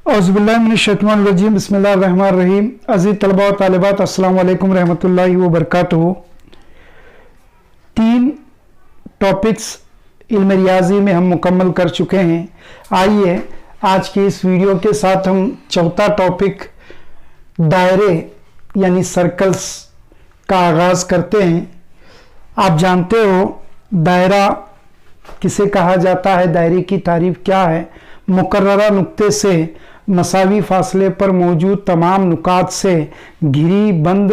औज़ुबिल्लाहिमिनश्शैतानिर्रजीम बिस्मिल्लाहिर्रहमानिर्रहीम। अज़ीज़ तलबा व तालिबात, अस्सलामु अलैकुम रहमतुल्लाहि व बरकातुहू। 3 टॉपिक्स इल्म रियाज़ी में हम मुकम्मल कर चुके हैं। आइए आज की इस वीडियो के साथ हम चौथा टॉपिक दायरे यानी सर्कल्स का आगाज़ करते हैं। आप जानते हो दायरा किसे कहा जाता है, दायरे की तारीफ़ क्या है। मुकर्ररा नुक्ते से मसावी फासले पर मौजूद तमाम नुकात से घिरी बंद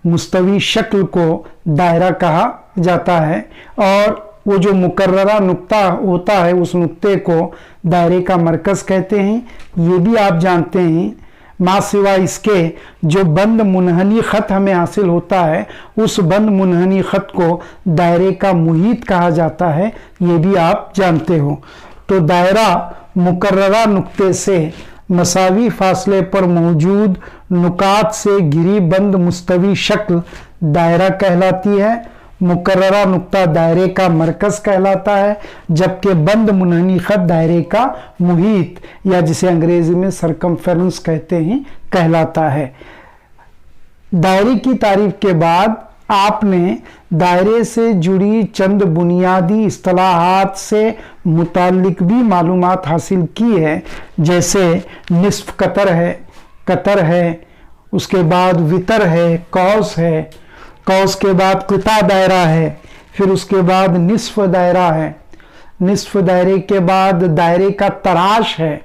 मुस्तवी शक्ल को दायरा कहा जाता है, और वो जो मुकर्ररा नुक्ता होता है उस नुक्ते को दायरे का मरकज़ कहते हैं। ये भी आप जानते हैं मा सिवा इसके जो बंद मुनहनी ख़त हमें हासिल होता है उस बंद मुनहनी ख़त को दायरे का मुहीत कहा जाता है, ये भी आप जानते हो। तो दायरा मुकर्ररा नुक्ते से मसावी फासले पर मौजूद नुकात से घिरी बंद मुस्तवी शक्ल दायरा कहलाती है। मुकर्ररा नुक्ता दायरे का मरकज़ कहलाता है, जबकि बंद मुनहनी ख़त दायरे का मुहीत या जिसे अंग्रेज़ी में सरकमफेरेंस कहते हैं कहलाता है। दायरे की तारीफ़ के बाद आपने दायरे से जुड़ी चंद बुनियादी इस्तिलाहात से मुताल्लिक भी मालूमात हासिल की है, जैसे निस्फ कतर है, उसके बाद वितर है, कौस है, कौस के बाद क़िता दायरा है, फिर उसके बाद निस्फ दायरा है, निस्फ दायरे के बाद दायरे का तराश है,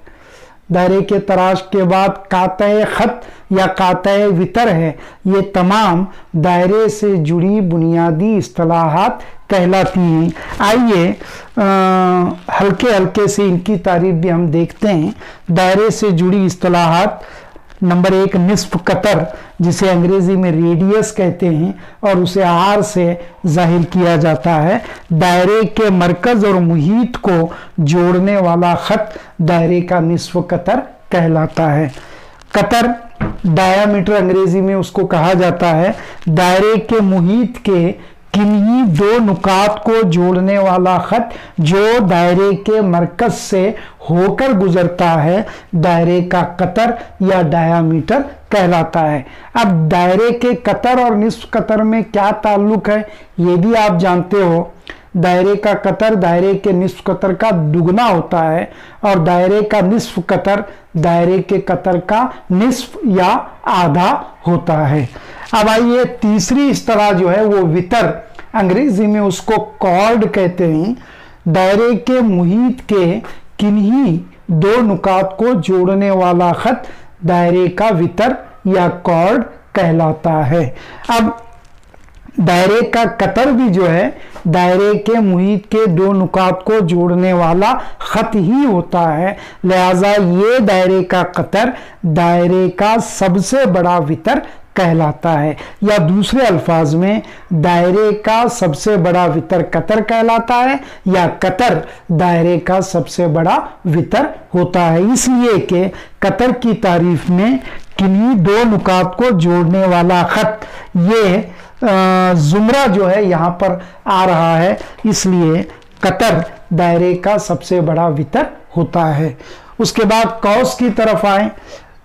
दायरे के तराश के बाद कातए ख़त या कातए वितर है। ये तमाम दायरे से जुड़ी बुनियादी इस्तिलाहात कहलाती हैं। आइए हल्के हल्के से इनकी तारीफ भी हम देखते हैं। दायरे से जुड़ी इस्तिलाहात, नंबर 1 निस्फ कतर, जिसे अंग्रेज़ी में रेडियस कहते हैं और उसे आर से जाहिर किया जाता है। दायरे के मरकज़ और मुहीत को जोड़ने वाला ख़त दायरे का निस्फ कतर कहलाता है। कतर डायामीटर अंग्रेज़ी में उसको कहा जाता है। दायरे के मुहीत के किन्हीं 2 नुकात को जोड़ने वाला ख़त जो दायरे के मरकज़ से होकर गुजरता है दायरे का कतर या डायामीटर कहलाता है। अब दायरे के कतर और निस्फ कतर में क्या ताल्लुक है ये भी आप जानते हो। दायरे का कतर दायरे के निस्फ कतर का दुगना होता है, और दायरे का निस्फ कतर दायरे के कतर का निस्फ या आधा होता है। अब आइए तीसरी इस्तिलाह जो है वो वितर, अंग्रेजी में उसको कॉर्ड कहते हैं। दायरे के मुहीत के किन्हीं 2 नुकात को जोड़ने वाला ख़त दायरे का वितर या कॉर्ड कहलाता है। अब दायरे का कतर भी जो है दायरे के मुहीत के 2 नुकात को जोड़ने वाला ख़त ही होता है, लिहाजा ये दायरे का कतर दायरे का सबसे बड़ा वितर कहलाता है, या दूसरे अल्फाज में दायरे का सबसे बड़ा वितर कतर कहलाता है, या कतर दायरे का सबसे बड़ा वितर होता है। इसलिए कि कतर की तारीफ में किन्हीं 2 नुकात को जोड़ने वाला ख़त, ये जुमरा जो है यहाँ पर आ रहा है, इसलिए कतर दायरे का सबसे बड़ा वितर होता है। उसके बाद कौस की तरफ आए।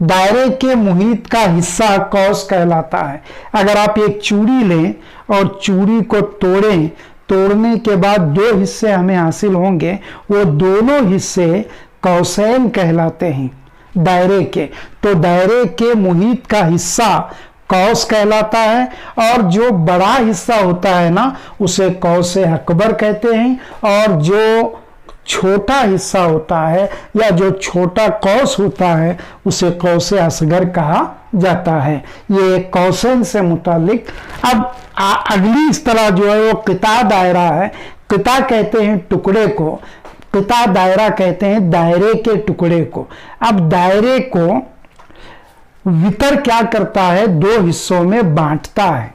दायरे के मुहीत का हिस्सा कौस कहलाता है। अगर आप एक चूड़ी लें और चूड़ी को तोड़ें, तोड़ने के बाद 2 हिस्से हमें हासिल होंगे, वो दोनों हिस्से कौसैन कहलाते हैं दायरे के। तो दायरे के मुहीत का हिस्सा कौस कहलाता है, और जो बड़ा हिस्सा होता है ना उसे कौसे अकबर कहते हैं, और जो छोटा हिस्सा होता है या जो छोटा कौस होता है उसे कौसे असगर कहा जाता है। ये कौसैन से मुतालिक। अब अगली इस्तिलाह जो है वो क़िता दायरा है। क़िता कहते हैं टुकड़े को, क़िता दायरा कहते हैं दायरे के टुकड़े को। अब दायरे को वितर क्या करता है, 2 हिस्सों में बांटता है।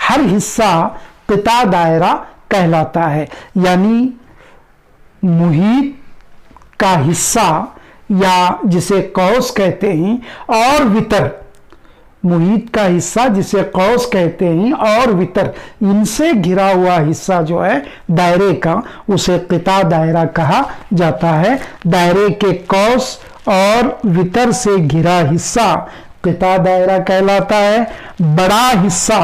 हर हिस्सा क़िता दायरा कहलाता है, यानी मुहीत का हिस्सा या जिसे कौस कहते हैं, और वितर मुहीत का हिस्सा जिसे कौस कहते हैं और वितर, इनसे घिरा हुआ हिस्सा जो है दायरे का उसे क़िता दायरा कहा जाता है। दायरे के कौस और वितर से घिरा हिस्सा क़िता दायरा कहलाता है। बड़ा हिस्सा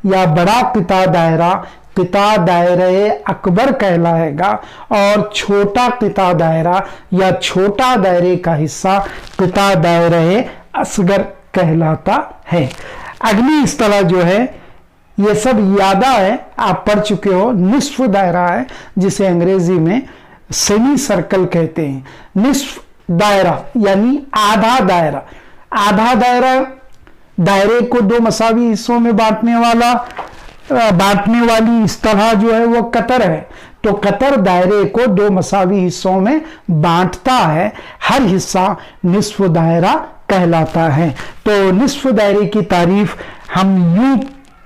या बड़ा क़िता दायरा क़िता दायरे अकबर कहलाएगा और छोटा क़िता दायरा या छोटा दायरे का हिस्सा क़िता दायरे असगर कहलाता है। अगली इस्तिलाह जो है ये सब यादा है, आप पढ़ चुके हो। निस्फ दायरा है जिसे अंग्रेजी में सेमी सर्कल कहते हैं। निस्फ दायरा यानी आधा दायरा। आधा दायरा दायरे को दो मसावी हिस्सों में बांटने वाली इस्तिलाह जो है वो कतर है। तो कतर दायरे को दो मसावी हिस्सों में बांटता है, हर हिस्सा निस्फ दायरा कहलाता है। तो निस्फ दायरे की तारीफ हम यूं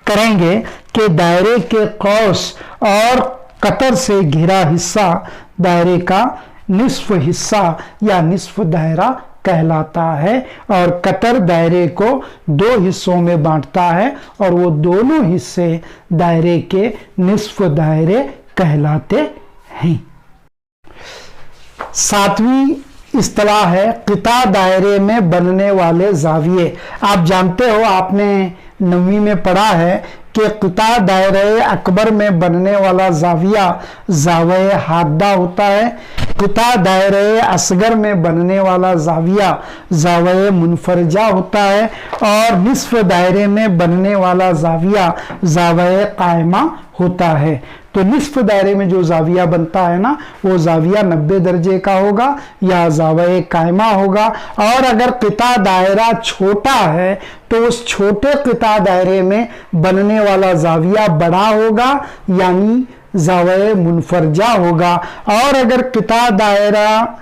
करेंगे कि दायरे के कौस और कतर से घिरा हिस्सा दायरे का निस्फ हिस्सा या निस्फ दायरा कहलाता है और कतर दायरे को दो हिस्सों में बांटता है और वो दोनों हिस्से दायरे के निस्फ दायरे कहलाते हैं। सातवीं इस्तिलाह है क़िता दायरे में बनने वाले जाविये। आप जानते हो, आपने 9वीं में पढ़ा है कि क़िता दायरे अकबर में बनने वाला जाविया जावे हादा होता है। क़िता दायरे असगर में बनने वाला जाविया जावे मुनफरजा होता है और निस्फ दायरे में बनने वाला जाविया जावे कायमा होता है। तो निस्फ दायरे में जो जाविया बनता है ना, वो जाविया 90 दर्जे का होगा या जावे कायमा होगा। और अगर क़िता दायरा छोटा है तो उस छोटे क़िता दायरे में बनने वाला जाविया बड़ा होगा यानी जावे मुनफरजा होगा। और अगर क़िता दायरा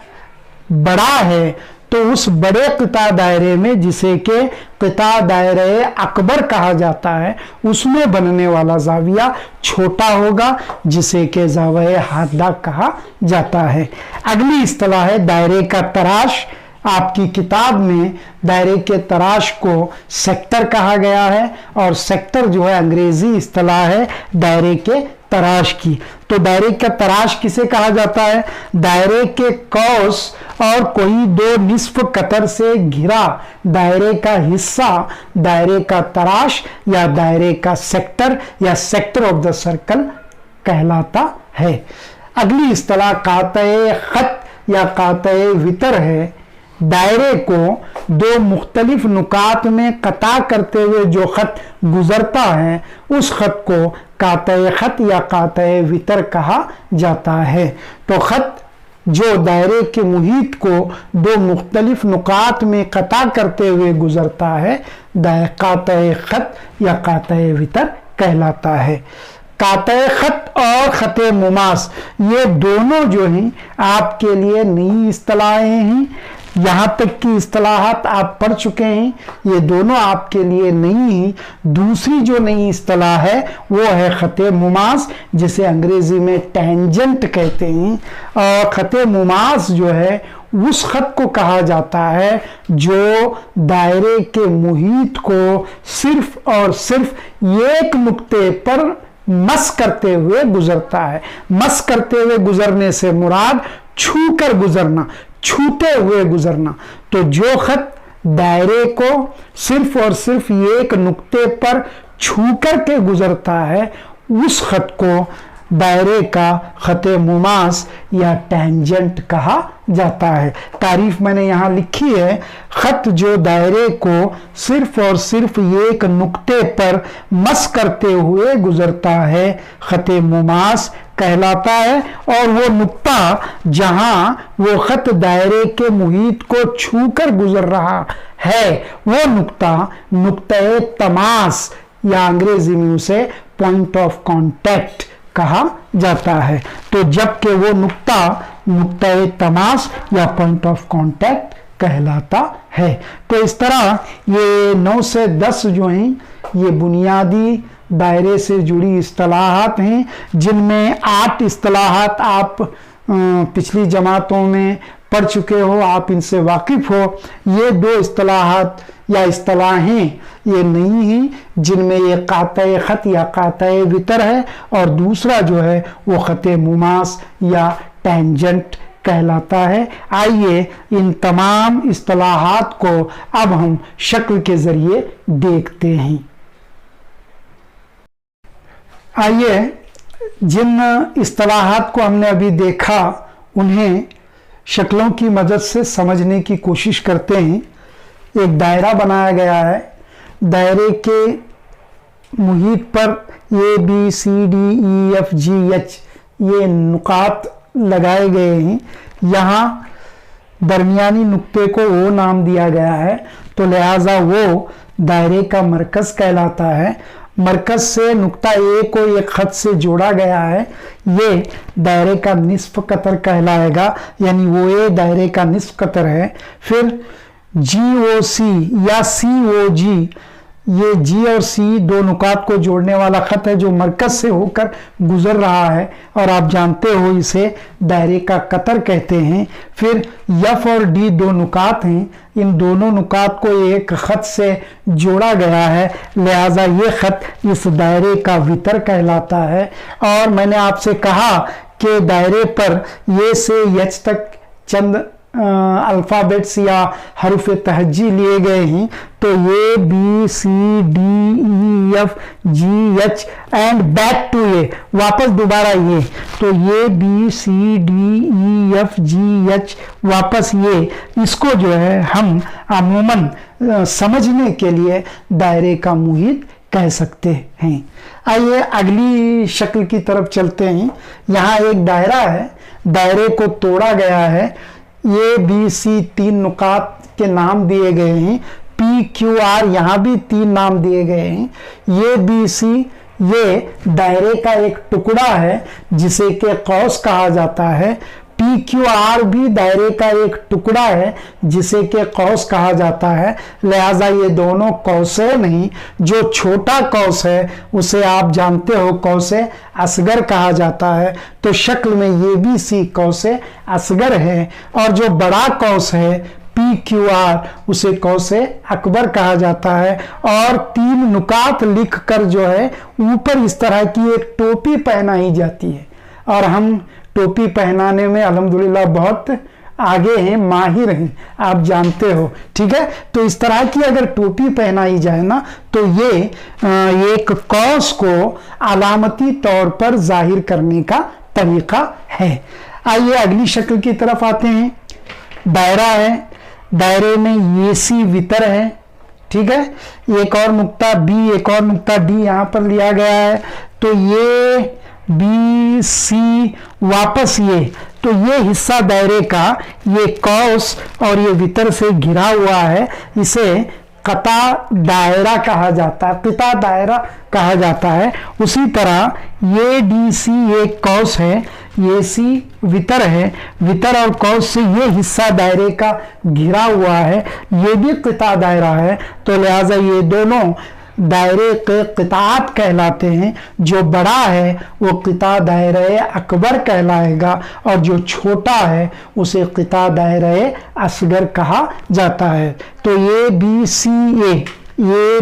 बड़ा है तो उस बड़े क़िता दायरे में, जिसे कि क़िता दायरे अकबर कहा जाता है, उसमें बनने वाला जाविया छोटा होगा जिसे कि जावे हादा कहा जाता है। अगली इस्तिलाह है दायरे का तराश। आपकी किताब में दायरे के तराश को सेक्टर कहा गया है और सेक्टर जो है अंग्रेजी इस्तिलाह है दायरे के तराश की। तो दायरे का तराश किसे कहा जाता है? दायरे के कौस और कोई दो निस्फ कतर से घिरा दायरे का हिस्सा दायरे का तराश या दायरे का सेक्टर या सेक्टर ऑफ द सर्कल कहलाता है। अगली इस्तिलाह कातए खत या कातए वितर है। दायरे को दो मुख्तलिफ नुकात में कता करते हुए जो खत गुजरता है उस खत को कातए खत या कातए वितर कहा जाता है। तो खत जो दायरे के मुहीत को दो मुख्तलिफ नुकात में कता करते हुए गुजरता है कातए खत या कातए वितर कहलाता है। कातए खत और खते मुमास ये दोनों जो हैं आपके लिए नई इस्तिलाहें हैं। यहाँ तक की इस्तिलाहात आप पढ़ चुके हैं, ये दोनों आपके लिए नई हैं। दूसरी जो नई इस्तिलाह है वो है खते मुमास, जिसे अंग्रेजी में टेंजेंट कहते हैं। और खते मुमास जो है उस खत को कहा जाता है जो दायरे के मुहीत को सिर्फ और सिर्फ एक नुक्ते पर मस करते हुए गुजरता है। मस करते हुए गुजरने से मुराद छू कर गुजरना, छूते हुए गुजरना। तो जो खत दायरे को सिर्फ और सिर्फ एक नुक्ते पर छू कर के गुजरता है उस खत को दायरे का खते मुमास या टेंजेंट कहा जाता है। तारीफ मैंने यहाँ लिखी है, खत जो दायरे को सिर्फ और सिर्फ एक नुक्ते पर मस करते हुए गुजरता है खते मुमास कहलाता है। और वो नुक्ता जहां वो खत दायरे के मुहीत को छू कर गुजर रहा है वो नुक्ता नुक्ते तमास या अंग्रेजी में उसे पॉइंट ऑफ कांटेक्ट कहा जाता है। तो जबकि वो नुक्ता नुक्ते तमास या पॉइंट ऑफ कांटेक्ट कहलाता है। तो इस तरह ये 9 से 10 जो हैं ये बुनियादी दायरे से जुड़ी इस्तिलाहात हैं, जिनमें 8 इस्तिलाहात आप पिछली जमातों में पढ़ चुके हो, आप इनसे वाकिफ हो। ये 2 इस्तिलाहात या इस्तिलाहें ये नई हैं जिनमें ये कातए खत या कातए वितर है और दूसरा जो है वो खते मुमास या टेंजेंट कहलाता है। आइए इन तमाम इस्तिलाहात को अब हम शक्ल के ज़रिए देखते हैं। आइए जिन इस्तिलाहात को हमने अभी देखा उन्हें शक्लों की मदद से समझने की कोशिश करते हैं। एक दायरा बनाया गया है, दायरे के मुहीत पर ABCDEFGH ये नुकात लगाए गए हैं। यहाँ दरमियानी नुक्ते को O नाम दिया गया है, तो लिहाजा वो दायरे का मरकज़ कहलाता है। मरकज़ से नुक्ता A को एक ख़त से जोड़ा गया है, ये दायरे का निस्फ कतर कहलाएगा, यानी वो A दायरे का निस्फ कतर है। फिर GOC या COG, ये G और C दो नुकात को जोड़ने वाला ख़त है जो मरकज़ से होकर गुज़र रहा है और आप जानते हो इसे दायरे का कतर कहते हैं। फिर F और D दो नुकात हैं, इन दोनों नुकात को एक ख़त से जोड़ा गया है, लिहाजा ये ख़त इस दायरे का वितर कहलाता है। और मैंने आपसे कहा कि दायरे पर ये से H तक चंद अल्फ़ाबेट्स या हरूफ तहज्जी लिए गए हैं, तो ये ABCDEFGH एंड बैक टू ए, वापस दोबारा ये, तो ये ABCDEFGH वापस ये, इसको जो है हम अमूमन समझने के लिए दायरे का मुहीत कह सकते हैं। आइए अगली शक्ल की तरफ चलते हैं। यहाँ एक दायरा है, दायरे को तोड़ा गया है, ABC तीन नुकात के नाम दिए गए हैं, PQR यहाँ भी तीन नाम दिए गए हैं। ये BC ये दायरे का एक टुकड़ा है जिसे कि कौस कहा जाता है। PQR भी दायरे का एक टुकड़ा है जिसे कि कौस कहा जाता है, लिहाजा ये दोनों कौसे नहीं, जो छोटा कौस है उसे आप जानते हो कौसे असगर कहा जाता है। तो शक्ल में ये भी सी कौसे असगर है, और जो बड़ा कौस है PQR उसे कौसे अकबर कहा जाता है। और तीन नुकात लिख कर जो है ऊपर इस तरह की एक टोपी पहनाई जाती है, और हम टोपी पहनाने में अल्हम्दुलिल्लाह बहुत आगे हैं, माहिर हैं, आप जानते हो, ठीक है। तो इस तरह की अगर टोपी पहनाई जाए ना, तो ये एक कौस को अलामती तौर पर जाहिर करने का तरीका है। आइए अगली शक्ल की तरफ आते हैं। दायरा है, दायरे में AC वितर है, ठीक है। एक और नुक्ता B, एक और नुक्ता D यहाँ पर लिया गया है, तो ये BC वापस ये, तो ये हिस्सा दायरे का ये कौस और ये वितर से घिरा हुआ है, इसे कता दायरा कहा जाता है, किता दायरा कहा जाता है। उसी तरह ये DC एक कौस है, ये C वितर है, वितर और कौस से ये हिस्सा दायरे का घिरा हुआ है, ये भी किता दायरा है। तो लिहाजा ये दोनों दायरे के किताब कहलाते हैं। जो बड़ा है वो किता दायरे अकबर कहलाएगा, और जो छोटा है उसे किता दायरे असगर कहा जाता है। तो ये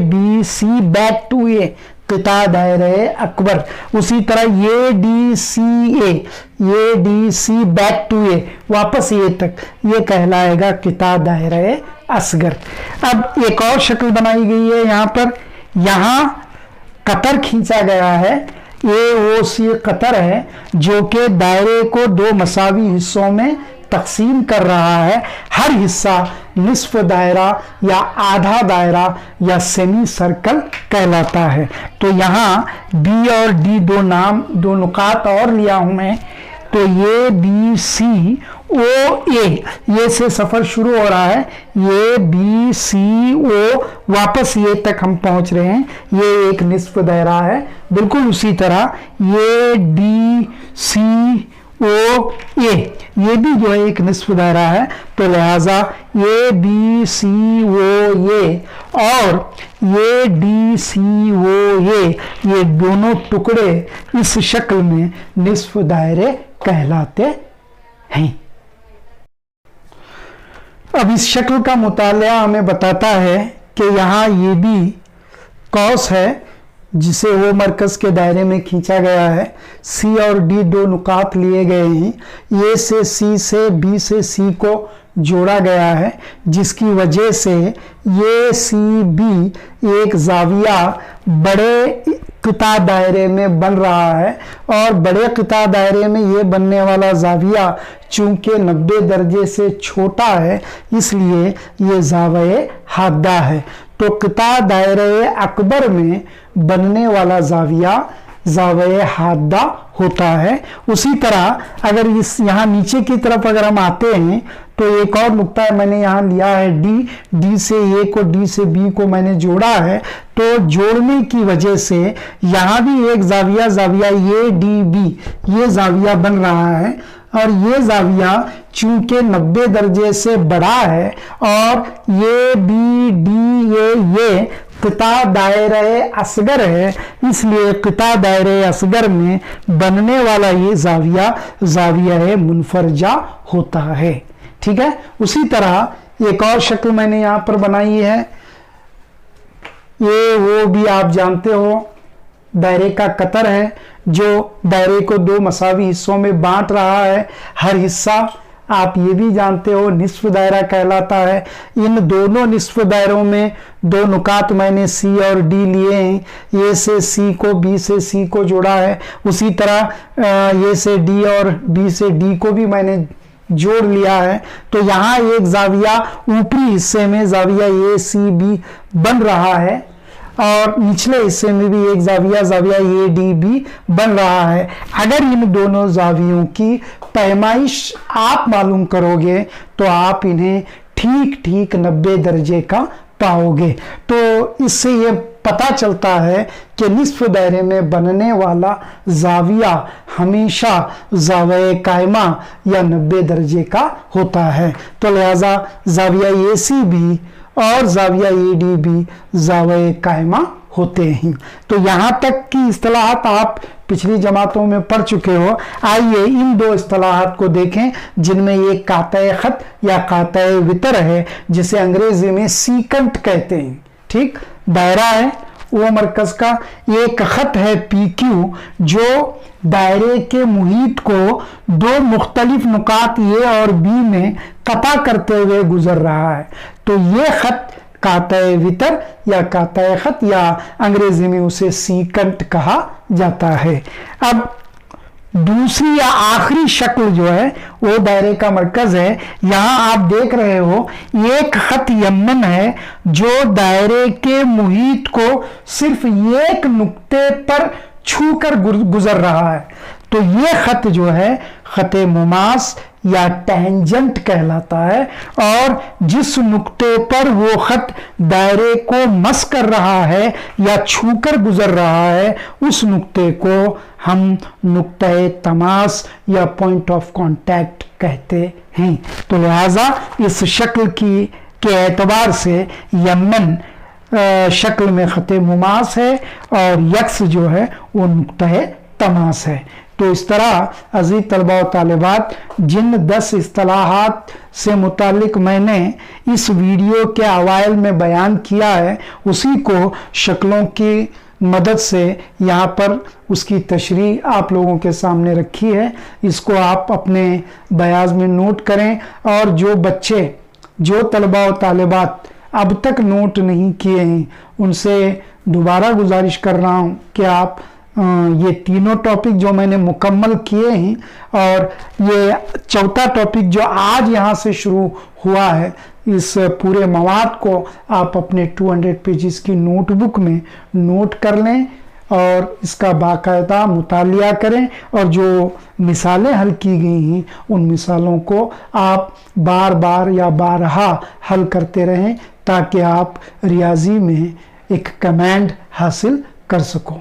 BC बैक टू ए किता दायरे अकबर। उसी तरह ये DC बैक टू ए वापस ये तक, ये कहलाएगा किता दायरे असगर। अब एक और शक्ल बनाई गई है यहाँ पर, यहाँ कतर खींचा गया है, AOC कतर है जो कि दायरे को दो मसावी हिस्सों में तकसीम कर रहा है। हर हिस्सा निस्फ दायरा या आधा दायरा या सेमी सर्कल कहलाता है। तो यहाँ B और D दो नुकात और लिया हूं मैं, तो ये BCOA, ये से सफर शुरू हो रहा है, ये BCO वापस ये तक हम पहुंच रहे हैं, ये एक निस्फ दायरा है। बिल्कुल उसी तरह ये DCOA ये भी जो है एक निस्फ दायरा है। तो लिहाजा ये BCOA और ये DCOA ये दोनों टुकड़े इस शक्ल में निस्फ दायरे कहलाते हैं। अब इस शक्ल का मुतालिया हमें बताता है कि यहाँ ये भी कौस है जिसे ओ मरकज़ के दायरे में खींचा गया है। सी और डी दो नुकात लिए गए हैं, ए से सी से बी से सी को जोड़ा गया है, जिसकी वजह से ये सी बी एक जाविया बड़े क़िता दायरे में बन रहा है और बड़े क़िता दायरे में ये बनने वाला जाविया चूँकि 90 दर्जे से छोटा है इसलिए ये ज़ाविया हादा है। तो क़िता दायरे अकबर में बनने वाला जाविया ज़ाविया हादा होता है। उसी तरह अगर इस यहाँ नीचे की तरफ अगर हम आते हैं तो एक और नुक्ता मैंने यहाँ लिया है डी से ए को डी से बी को मैंने जोड़ा है, तो जोड़ने की वजह से यहाँ भी एक जाविया ए डी बी ये जाविया बन रहा है और ये जाविया चूंकि 90 दर्जे से बड़ा है और ये बी डी ये क़िता दायरे असगर है, इसलिए क़िता दायरे असगर में बनने वाला ये जाविया मुनफरजा होता है। ठीक है। उसी तरह एक और शक्ल मैंने यहाँ पर बनाई है, ये वो भी आप जानते हो दायरे का कतर है जो दायरे को दो मसावी हिस्सों में बांट रहा है। हर हिस्सा आप ये भी जानते हो निस्फ दायरा कहलाता है। इन दोनों निस्फ दायरों में दो नुकात मैंने सी और डी लिए हैं, ए से सी को बी से सी को जोड़ा है। उसी तरह ए से डी और बी से डी को भी मैंने जोड़ लिया है। तो यहाँ एक जाविया ऊपरी हिस्से में जाविया ए सी बी बन रहा है और निचले हिस्से में भी एक जाविया ए डी बी बन रहा है। अगर इन दोनों जावियों की पैमाइश आप मालूम करोगे तो आप इन्हें ठीक 90 दर्जे का पाओगे। तो इससे ये पता चलता है कि निस्फ दायरे में बनने वाला जाविया हमेशा जाविया कायमा या 90 दर्जे का होता है। तो लिहाजा जाविया ए सी बी और जाविया ए डी बी जाविया कायमा होते हैं। तो यहाँ तक की इस्तिलाहात आप पिछली जमातों में पढ़ चुके हो। आइए इन दो इस्तिलाहात को देखें जिनमें एक कातए खत या कातए वितर है जिसे अंग्रेजी में सीकंट कहते हैं। ठीक, दायरा है वो मरकज का, एक खत है पी क्यू जो दायरे के मुहीत को दो मुख्तलिफ नुकात ए और बी में कता करते हुए गुजर रहा है। तो ये खत कातए वितर या कातए खत या अंग्रेजी में उसे सीकंट कहा जाता है। अब दूसरी या आखिरी शक्ल जो है वो दायरे का मरकज है। यहाँ आप देख रहे हो एक खत यमन है जो दायरे के मुहीत को सिर्फ एक नुक्ते पर छूकर गुजर रहा है। तो ये खत जो है खत मुमास या टेंजेंट कहलाता है और जिस नुक्ते पर वो खत दायरे को मस कर रहा है या छूकर गुजर रहा है उस नुक्ते को हम नुक्ते तमास या पॉइंट ऑफ कांटेक्ट कहते हैं। तो लिहाजा इस शक्ल के एतबार से यमन शक्ल में खत मुमास है और यक्स जो है वो नुक्ते तमास है। तो इस तरह अजीज तलबा व तालिबात जिन 10 इस्तिलाहात से मुतालिक मैंने इस वीडियो के अवाइल में बयान किया है उसी को शक्लों की मदद से यहाँ पर उसकी तशरीह आप लोगों के सामने रखी है। इसको आप अपने बयाज में नोट करें और जो बच्चे जो तलबा व तालिबात अब तक नोट नहीं किए हैं उनसे दोबारा गुजारिश कर रहा हूँ कि आप ये तीनों टॉपिक जो मैंने मुकम्मल किए हैं और ये चौथा टॉपिक जो आज यहाँ से शुरू हुआ है इस पूरे मवाद को आप अपने 200 पेजेस की नोटबुक में नोट कर लें और इसका बाकायदा मुतालिया करें और जो मिसालें हल की गई हैं उन मिसालों को आप बार बार या बारहा हल करते रहें ताकि आप रियाजी में एक कमांड हासिल कर सको।